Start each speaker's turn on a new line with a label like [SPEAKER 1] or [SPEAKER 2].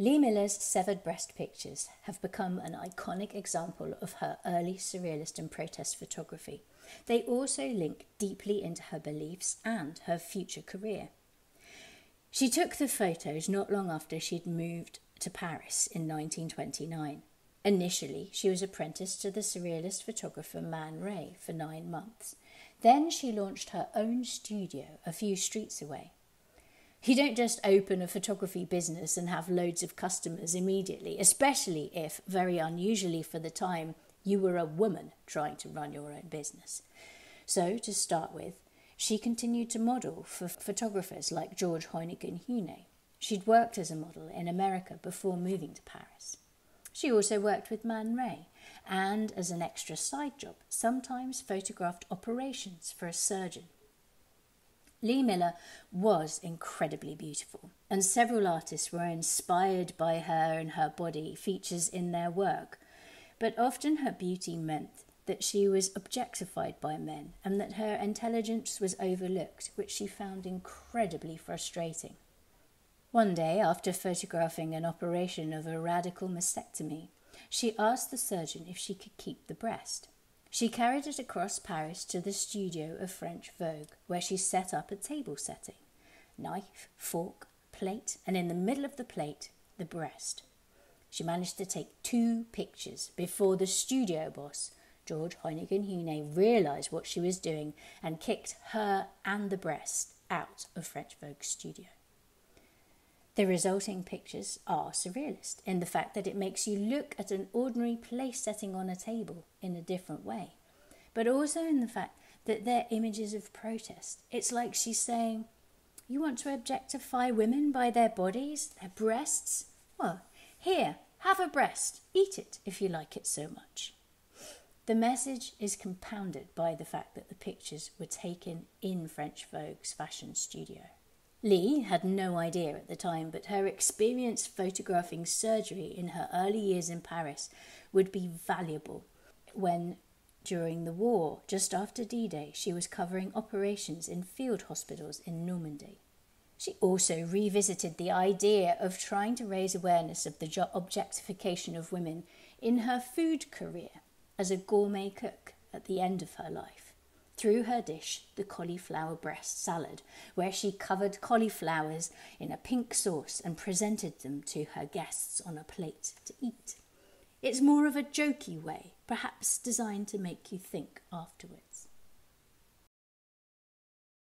[SPEAKER 1] Lee Miller's severed breast pictures have become an iconic example of her early surrealist and protest photography. They also link deeply into her beliefs and her future career. She took the photos not long after she'd moved to Paris in 1929. Initially, she was apprenticed to the surrealist photographer Man Ray for 9 months. Then she launched her own studio a few streets away. You don't just open a photography business and have loads of customers immediately, especially if, very unusually for the time, you were a woman trying to run your own business. So, to start with, she continued to model for photographers like George Hoyningen-Huene. She'd worked as a model in America before moving to Paris. She also worked with Man Ray and, as an extra side job, sometimes photographed operations for a surgeon. Lee Miller was incredibly beautiful, and several artists were inspired by her and her body features in their work, but often her beauty meant that she was objectified by men and that her intelligence was overlooked, which she found incredibly frustrating. One day, after photographing an operation of a radical mastectomy, she asked the surgeon if she could keep the breast. She carried it across Paris to the studio of French Vogue, where she set up a table setting. Knife, fork, plate, and in the middle of the plate, the breast. She managed to take 2 pictures before the studio boss, George Hoyningen-Huene, realised what she was doing and kicked her and the breast out of French Vogue's studio. The resulting pictures are surrealist in the fact that it makes you look at an ordinary place setting on a table in a different way, but also in the fact that they're images of protest. It's like she's saying, you want to objectify women by their bodies, their breasts? Well, here, have a breast, eat it if you like it so much. The message is compounded by the fact that the pictures were taken in French Vogue's fashion studio. Lee had no idea at the time, but her experience photographing surgery in her early years in Paris would be valuable when, during the war, just after D-Day, she was covering operations in field hospitals in Normandy. She also revisited the idea of trying to raise awareness of the objectification of women in her food career as a gourmet cook at the end of her life, through her dish, the cauliflower breast salad, where she covered cauliflowers in a pink sauce and presented them to her guests on a plate to eat. It's more of a jokey way, perhaps designed to make you think afterwards.